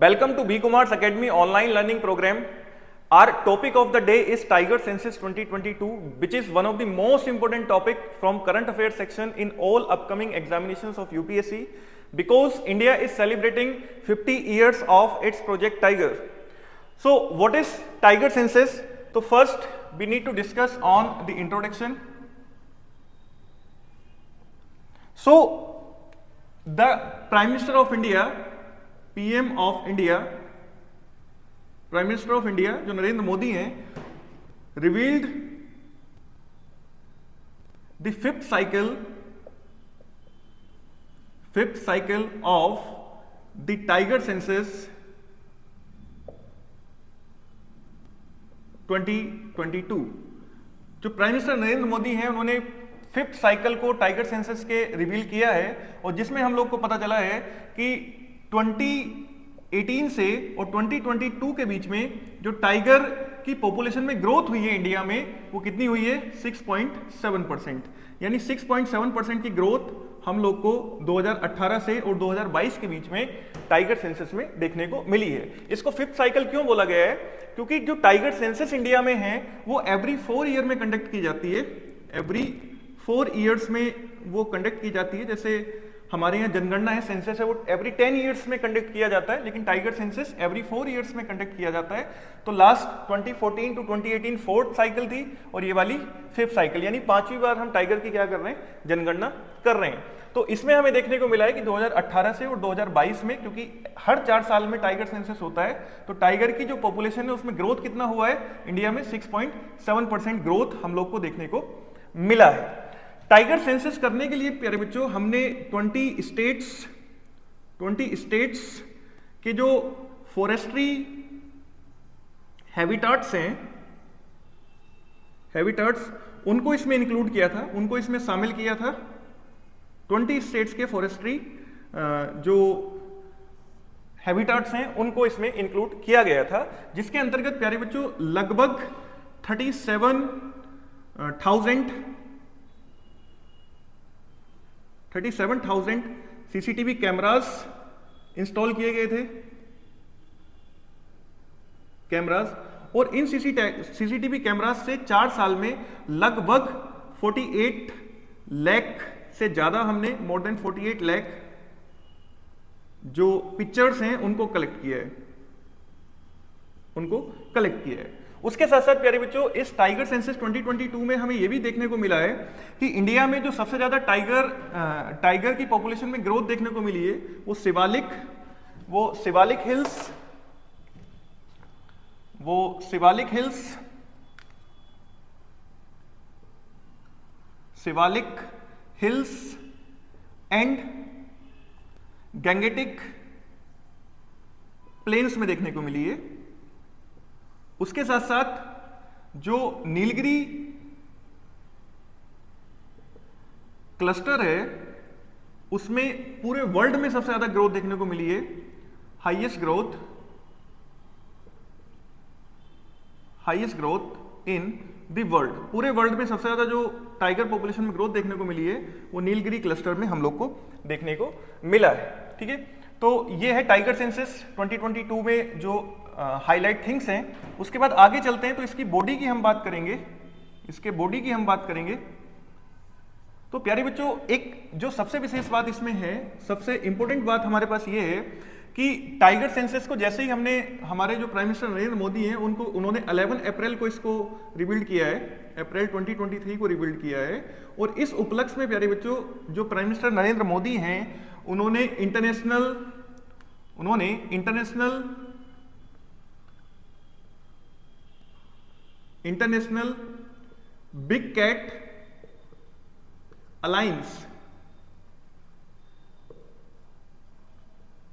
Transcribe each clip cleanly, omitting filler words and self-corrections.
Welcome to B Kumar's Academy online learning program. Our topic of the day is Tiger Census 2022, which is one of the most important topic from current affairs section in all upcoming examinations of UPSC, because India is celebrating 50 years of its Project Tiger. So what is Tiger Census? So first we need to discuss on the introduction. So the Prime Minister of India, PM of India, prime minister of India जो नरेंद्र मोदी हैं, revealed the fifth cycle of the tiger census 2022। जो prime minister Narendra Modi हैं उन्होंने fifth cycle को tiger census के reveal किया है, और जिसमें हम लोग को पता चला है कि 2018 से और 2022 के बीच में जो टाइगर की पॉपुलेशन में ग्रोथ हुई है इंडिया में, वो कितनी हुई है 6.7%। यानी 6.7% की ग्रोथ हम लोग को 2018 से और 2022 के बीच में टाइगर सेंसस में देखने को मिली है। इसको फिफ्थ साइकिल क्यों बोला गया है? क्योंकि जो टाइगर सेंसस इंडिया में है वो एवरी 4 ईयर में कंडक्ट की जाती है। एवरी 4 ईयर्स में वो कंडक्ट की जाती है। जैसे हमारे यहाँ जनगणना है, सेंसस है, वो एवरी 10 ईयर्स में कंडक्ट किया जाता है, लेकिन टाइगर सेंसस एवरी 4 ईयर्स में कंडक्ट किया जाता है। तो लास्ट 2014 टू 2018 फोर्थ साइकिल थी, और ये वाली फिफ्थ साइकिल, यानी 5वीं बार हम टाइगर की क्या कर रहे हैं, जनगणना कर रहे हैं। तो इसमें हमें देखने को मिला है कि 2018 से और 2022 में, क्योंकि हर 4 साल में टाइगर सेंसस होता है, तो टाइगर की जो पॉपुलेशन है उसमें ग्रोथ कितना हुआ है इंडिया में 6.7% ग्रोथ हम लोग को देखने को मिला है। टाइगर सेंसस करने के लिए प्यारे बच्चों हमने 20 स्टेट्स के जो फॉरेस्ट्री हैबिटाट्स हैं, उनको इसमें इंक्लूड किया था, उनको इसमें शामिल किया था। 20 स्टेट्स के फॉरेस्ट्री जो हैबिटाट्स हैं उनको इसमें इंक्लूड किया गया था, जिसके अंतर्गत प्यारे बच्चों लगभग 37,000 सीसीटीवी कैमरास इंस्टॉल किए गए थे। और इन सीसीटीवी कैमरास से 4 साल में लगभग 48 लाख से ज्यादा हमने, मोर देन 48 लाख जो पिक्चर्स हैं उनको कलेक्ट किया है। उसके साथ साथ प्यारे बच्चों इस टाइगर सेंसस 2022 में हमें यह भी देखने को मिला है कि इंडिया में जो सबसे ज्यादा टाइगर की पॉपुलेशन में ग्रोथ देखने को मिली है वो Shivalik hills and Gangetic plains में देखने को मिली है। उसके साथ साथ जो नीलगिरी क्लस्टर है उसमें पूरे वर्ल्ड में सबसे ज्यादा ग्रोथ देखने को मिली है। Highest growth in the world, पूरे वर्ल्ड में सबसे ज्यादा जो टाइगर पॉपुलेशन में ग्रोथ देखने को मिली है वो नीलगिरी क्लस्टर में हम लोग को देखने को मिला है। ठीक है, तो ये है टाइगर सेंसस 2022 में जो हाईलाइट थिंग्स हैं। उसके बाद आगे चलते हैं तो इसकी बॉडी की हम बात करेंगे। तो प्यारे बच्चों एक जो सबसे विशेष बात इसमें है, सबसे इंपॉर्टेंट बात हमारे पास ये है कि टाइगर सेंसस को जैसे ही हमने, हमारे जो प्राइम मिनिस्टर नरेंद्र मोदी हैं उन्होंने 11 अप्रैल को इसको रिबिल्ड किया है, अप्रैल 2023 को रिबिल्ड किया है। और इस उपलक्ष्य में प्यारे बच्चों जो प्राइम मिनिस्टर नरेंद्र मोदी हैं उन्होंने International Big Cat Alliance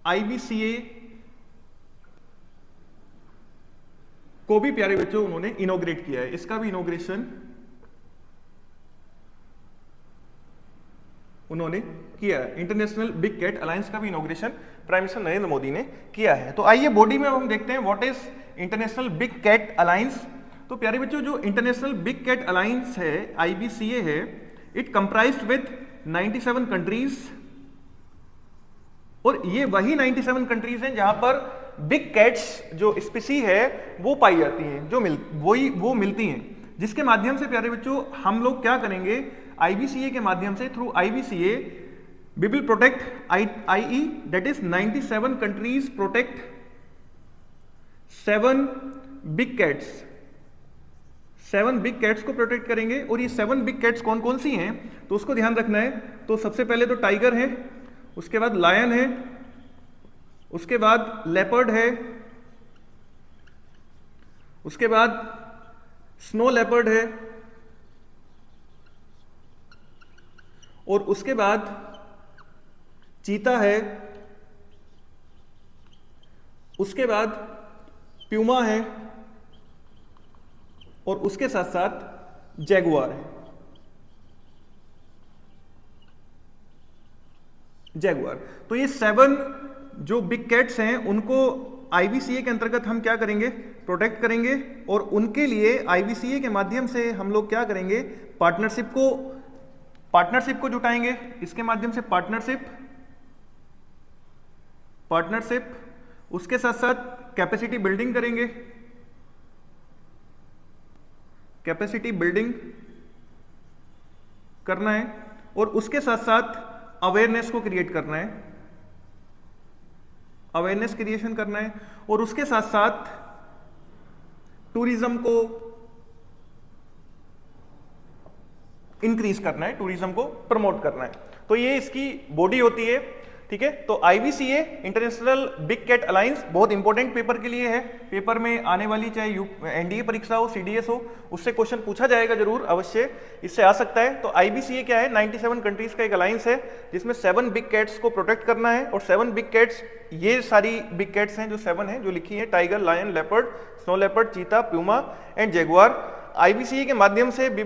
IBCA को भी प्यारे बच्चों उन्होंने इनॉग्रेट किया है। इसका भी इनॉग्रेशन उन्होंने किया है। इंटरनेशनल बिग कैट अलायंस का भी inauguration prime minister Narendra Modi ने किया है। तो आइए बॉडी में हम देखते हैं what is International Big Cat Alliance. तो प्यारे बच्चों जो इंटरनेशनल बिग कैट अलायंस है, IBCA है, इट कंप्राइज्ड विद 97 कंट्रीज, और ये वही 97 कंट्रीज हैं जहां पर बिग कैट्स जो स्पीसी है वो पाई जाती हैं, जो वो मिलती हैं, जिसके माध्यम से प्यारे बच्चों हम लोग क्या करेंगे, आईबीसीए के माध्यम से, through IBCA we will protect IE, that is 97 countries protect 7 big cats. 7 big cats को प्रोटेक्ट करेंगे। और ये 7 बिग कैट्स कौन कौन सी हैं, तो उसको ध्यान रखना है। तो सबसे पहले तो टाइगर है, उसके बाद लायन है, उसके बाद लेपर्ड है, उसके बाद स्नो लेपर्ड है, और उसके बाद चीता है, उसके बाद प्यूमा है, और उसके साथ साथ जैगुआर है। जैगुआर। तो ये 7 जो बिग कैट्स हैं उनको आईबीसीए के अंतर्गत हम क्या करेंगे, प्रोटेक्ट करेंगे। और उनके लिए आईबीसीए के माध्यम से हम लोग क्या करेंगे, पार्टनरशिप को जुटाएंगे। इसके माध्यम से पार्टनरशिप, उसके साथ साथ कैपेसिटी बिल्डिंग करेंगे, कैपेसिटी बिल्डिंग करना है, और उसके साथ साथ अवेयरनेस को क्रिएट करना है, अवेयरनेस क्रिएशन करना है, और उसके साथ साथ टूरिज्म को इंक्रीज करना है, टूरिज्म को प्रमोट करना है। तो ये इसकी बॉडी होती है, ठीक है। तो IBCA international Big Cat alliance बहुत इंपॉर्टेंट पेपर के लिए है। पेपर में आने वाली चाहे एनडीए परीक्षा हो, सीडीएस हो, उससे क्वेश्चन पूछा जाएगा जरूर, अवश्य इससे आ सकता है। तो आईबीसीए क्या है, 97 कंट्रीज का एक अलायंस है जिसमें 7 बिग कैट्स को प्रोटेक्ट करना है। और 7 बिग कैट्स, ये सारी बिग कैट्स हैं जो 7 हैं जो लिखी है, tiger, lion, leopard, snow leopard, cheetah, puma and jaguar. IBCA के माध्यम से we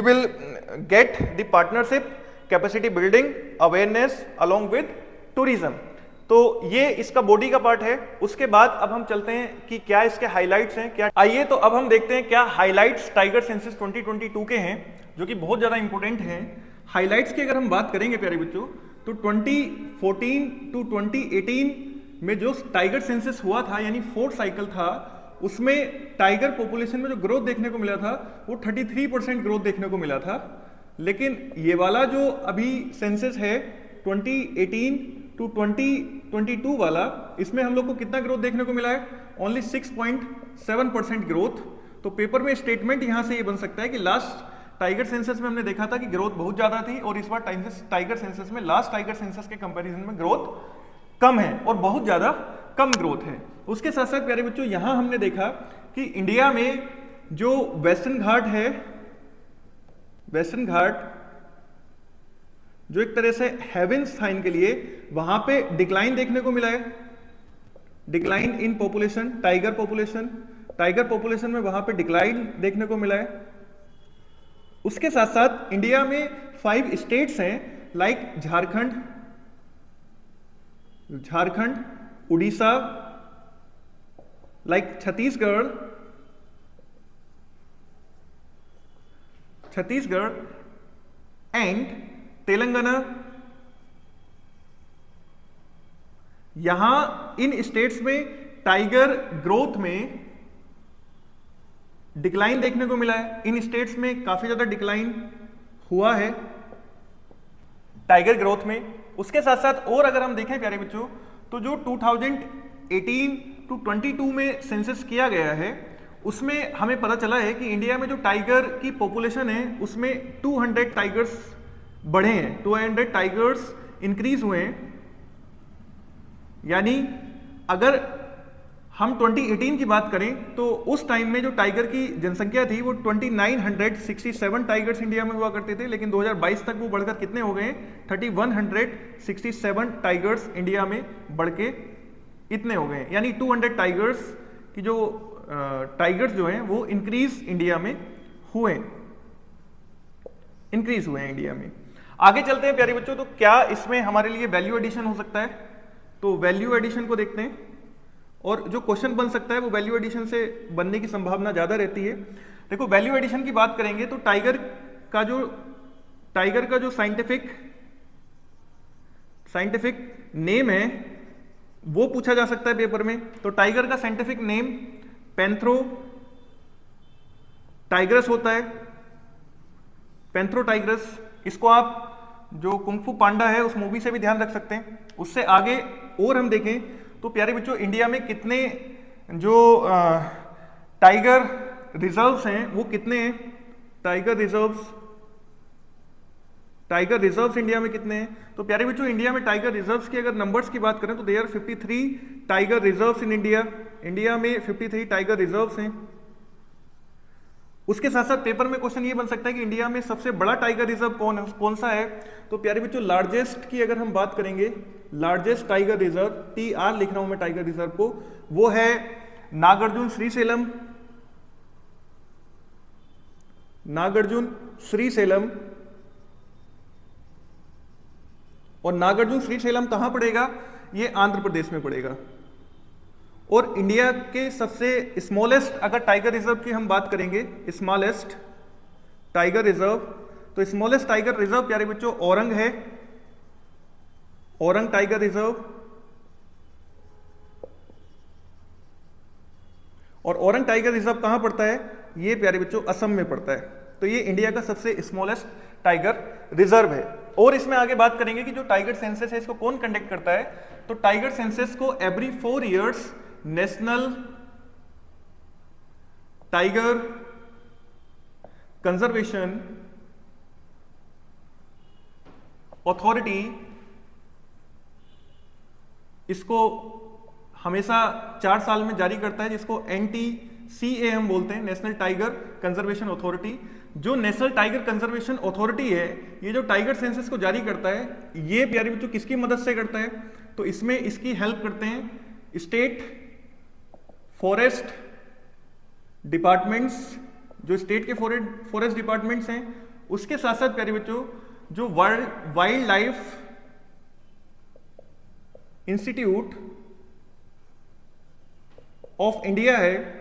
will get the partnership, capacity building, awareness along with tourism. तो ये इसका बॉडी का पार्ट है। उसके बाद अब हम चलते हैं कि क्या इसके हाइलाइट्स हैं, क्या। आइए तो अब हम देखते हैं क्या हाइलाइट्स टाइगर सेंसस 2022 के हैं, जो कि बहुत ज्यादा इंपॉर्टेंट हैं। हाइलाइट्स की अगर हम बात करेंगे प्यारे बच्चों, तो 2014 टू 2018 में जो टाइगर सेंसस हुआ था, यानी 4th साइकिल था, उसमें टाइगर पॉपुलेशन में जो ग्रोथ देखने को मिला था वो 33% ग्रोथ देखने को मिला था। लेकिन ये वाला जो अभी सेंसस है 2018 टू 2022 वाला, इसमें हम लोग को कितना ग्रोथ देखने को मिला है, ओनली 6.7% ग्रोथ। तो पेपर में स्टेटमेंट यहां से ये बन सकता है कि लास्ट टाइगर सेंसस में हमने देखा था कि ग्रोथ बहुत ज्यादा थी, और इस बार टाइगर सेंसस में, लास्ट टाइगर सेंसस के कंपैरिजन में ग्रोथ कम है, और बहुत ज्यादा कम ग्रोथ है। उसके साथ साथ प्यारे बच्चों यहां हमने देखा कि इंडिया में जो वेस्टर्न घाट है, वेस्टर्न घाट जो एक तरह से हेवेंस था इनके लिए, वहां पे डिक्लाइन देखने को मिला है, decline in population, tiger population में वहां पे डिक्लाइन देखने को मिला है। उसके साथ साथ इंडिया में 5 स्टेट्स हैं, like Jharkhand, Orissa, like Chhattisgarh and Telangana. यहां इन स्टेट्स में टाइगर ग्रोथ में डिक्लाइन देखने को मिला है। इन स्टेट्स में काफी ज्यादा डिक्लाइन हुआ है टाइगर ग्रोथ में। उसके साथ साथ और अगर हम देखें प्यारे बच्चों, तो जो 2018 टू 22 में सेंसस किया गया है, उसमें हमें पता चला है कि इंडिया में जो टाइगर की पॉपुलेशन है उसमें 200 टाइगर्स बढ़े हैं, 200 टाइगर्स इंक्रीज हुए हैं। यानी अगर हम 2018 की बात करें तो उस टाइम में जो टाइगर की जनसंख्या थी वो 2967 टाइगर्स इंडिया में हुआ करते थे, लेकिन 2022 तक वो बढ़कर कितने हो गए, 3167 टाइगर्स इंडिया में बढ़ के इतने हो गए। यानी 200 टाइगर्स की जो टाइगर्स जो हैं वो इंक्रीज इंडिया में हुए, इंक्रीज हुए हैं इंडिया में। आगे चलते हैं प्यारे बच्चों, तो क्या इसमें हमारे लिए वैल्यू एडिशन हो सकता है, तो वैल्यू एडिशन को देखते हैं। और जो क्वेश्चन बन सकता है वो वैल्यू एडिशन से बनने की संभावना ज्यादा रहती है। देखो वैल्यू एडिशन की बात करेंगे तो टाइगर का जो साइंटिफिक नेम है वो पूछा जा सकता है पेपर में। तो टाइगर का साइंटिफिक नेम पैंथ्रो टाइग्रस होता है, पैंथ्रो टाइग्रस। इसको आप जो कुंग-फू पांडा है उस मूवी से भी ध्यान रख सकते हैं। उससे आगे और हम देखें तो प्यारे बच्चों, इंडिया में कितने जो टाइगर रिजर्व्स हैं वो कितने हैं? टाइगर रिजर्व्स इंडिया में कितने हैं? तो प्यारे बच्चों, इंडिया में टाइगर रिजर्व्स की अगर नंबर्स की बात करें तो there 53 tiger reserves in India. India में 53 टाइगर रिजर्व्स हैं। उसके साथ साथ पेपर में क्वेश्चन ये बन सकता है कि इंडिया में सबसे बड़ा टाइगर रिजर्व कौन सा है? तो प्यारे बच्चों, लार्जेस्ट की अगर हम बात करेंगे, लार्जेस्ट टाइगर रिजर्व, TR लिख रहा हूं मैं टाइगर रिजर्व को, वो है नागार्जुन श्रीशैलम। नागार्जुन श्रीशैलम। और नागार्जुन श्रीशैलम कहां पड़ेगा? ये आंध्र प्रदेश में पड़ेगा। और इंडिया के सबसे स्मॉलेस्ट अगर टाइगर रिजर्व की हम बात करेंगे, स्मॉलेस्ट टाइगर रिजर्व, तो स्मॉलेस्ट टाइगर रिजर्व प्यारे बच्चों औरंग है, औरंग टाइगर रिजर्व। और औरंग टाइगर रिजर्व कहां पड़ता है? ये प्यारे बच्चों असम में पड़ता है। तो ये इंडिया का सबसे स्मॉलेस्ट टाइगर रिजर्व है। और इसमें आगे बात करेंगे कि जो टाइगर सेंसस है इसको कौन कंडक्ट करता है? तो टाइगर सेंसस को every 4 years national tiger conservation authority इसको हमेशा 4 साल में जारी करता है, जिसको NTCA हम बोलते हैं, नेशनल टाइगर कंजर्वेशन अथॉरिटी। जो नेशनल टाइगर कंजर्वेशन अथॉरिटी है, ये जो टाइगर सेंसस को जारी करता है, ये प्यारे बच्चों किसकी मदद से करता है? तो इसमें इसकी हेल्प करते हैं स्टेट फॉरेस्ट डिपार्टमेंट्स, जो स्टेट के फॉरेस्ट डिपार्टमेंट्स हैं। उसके साथ साथ प्यारे बच्चों, जो wild life institute of India है,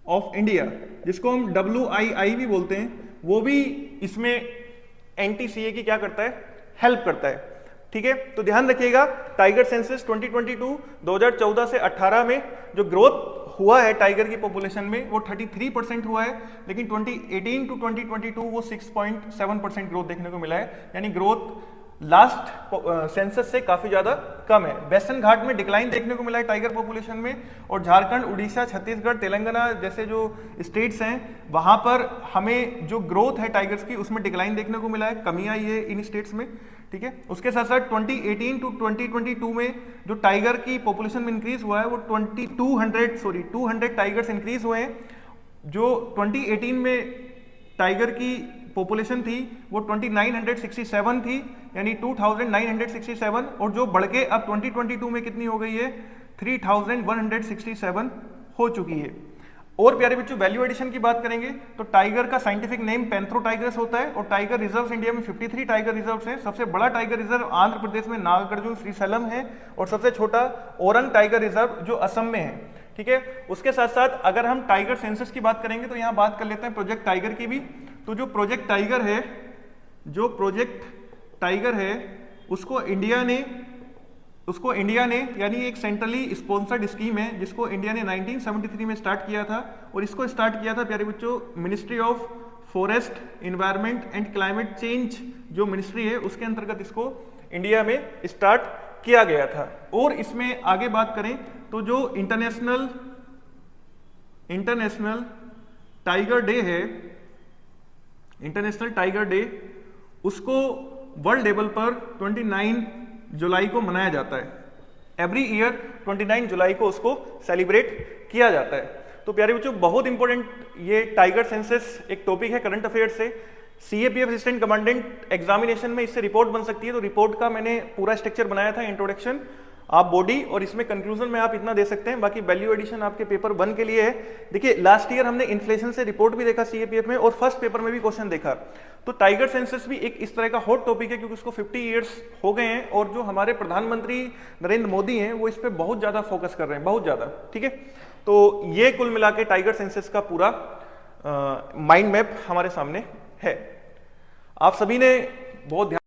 ऑफ इंडिया, जिसको हम WII भी बोलते हैं, वो भी इसमें NTCA की क्या करता है? हेल्प करता है। ठीक है, तो ध्यान रखिएगा, टाइगर सेंसस 2014 से 18 में जो ग्रोथ हुआ है टाइगर की पॉपुलेशन में वो 33% हुआ है, लेकिन 2018 टू 2022 वो 6.7% ग्रोथ देखने को मिला है, यानी ग्रोथ लास्ट सेंसस से काफी ज्यादा कम है। वेस्टर्न घाट में डिक्लाइन देखने को मिला है टाइगर पॉपुलेशन में, और झारखंड, उड़ीसा, छत्तीसगढ़, तेलंगाना जैसे जो स्टेट्स हैं वहां पर हमें जो ग्रोथ है टाइगर्स की उसमें डिक्लाइन देखने को मिला है, कमी आई है इन स्टेट्स में। ठीक है, उसके साथ साथ 2018 टू 2022 में जो टाइगर की पॉपुलेशन में इंक्रीज हुआ है वो 200 टाइगर्स इंक्रीज हुए हैं। जो 2018 में टाइगर की पॉपुलेशन थी वो 2967 थी, यानी 2967, और जो बढ़ के अब 2022 में कितनी हो गई है? 3167 हो चुकी है। और प्यारे बच्चों, वैल्यू एडिशन की बात करेंगे तो टाइगर का साइंटिफिक नेम पैंथ्रो टाइग्रस होता है, और टाइगर रिजर्व्स इंडिया में 53 टाइगर रिजर्व्स हैं। सबसे बड़ा टाइगर रिजर्व आंध्र प्रदेश में नागार्जुन श्रीशैलम है, और सबसे छोटा औरंग टाइगर रिजर्व जो असम में है। ठीक है, उसके साथ साथ अगर हम टाइगर सेंसस की बात करेंगे तो यहाँ बात कर लेते हैं प्रोजेक्ट टाइगर की भी। तो जो प्रोजेक्ट टाइगर है उसको इंडिया ने यानी एक सेंट्रली स्पॉन्सर्ड स्कीम है जिसको इंडिया ने 1973 में स्टार्ट किया था, और इसको स्टार्ट किया था प्यारे बच्चों ministry of forest, environment and climate change जो मिनिस्ट्री है उसके अंतर्गत इसको इंडिया में स्टार्ट किया गया था। और इसमें आगे बात करें तो जो इंटरनेशनल टाइगर डे है, इंटरनेशनल टाइगर डे, उसको वर्ल्ड लेवल पर 29 जुलाई को मनाया जाता है। एवरी ईयर 29 जुलाई को उसको सेलिब्रेट किया जाता है। तो प्यारे बच्चों, बहुत इंपॉर्टेंट ये टाइगर सेंसस एक टॉपिक है करंट अफेयर से। CAPF असिस्टेंट कमांडेंट एग्जामिनेशन में इससे रिपोर्ट बन सकती है, तो रिपोर्ट का मैंने पूरा स्ट्रक्चर बनाया था, इंट्रोडक्शन, आप बॉडी, और इसमें कंक्लूजन में आप इतना दे सकते हैं। बाकी वैल्यू एडिशन आपके पेपर 1 के लिए है। देखिए, लास्ट ईयर हमने इन्फ्लेशन से रिपोर्ट भी देखा CAPF में, और फर्स्ट पेपर में भी क्वेश्चन देखा। तो टाइगर सेंसस भी एक इस तरह का हॉट टॉपिक है, क्योंकि उसको 50 ईयर्स हो गए हैं, और जो हमारे प्रधानमंत्री नरेंद्र मोदी हैं वो इस पर बहुत ज्यादा फोकस कर रहे हैं, बहुत ज्यादा। ठीक है, तो ये कुल मिला के टाइगर सेंसस का पूरा माइंड मैप हमारे सामने है। आप सभी ने बहुत ध्यान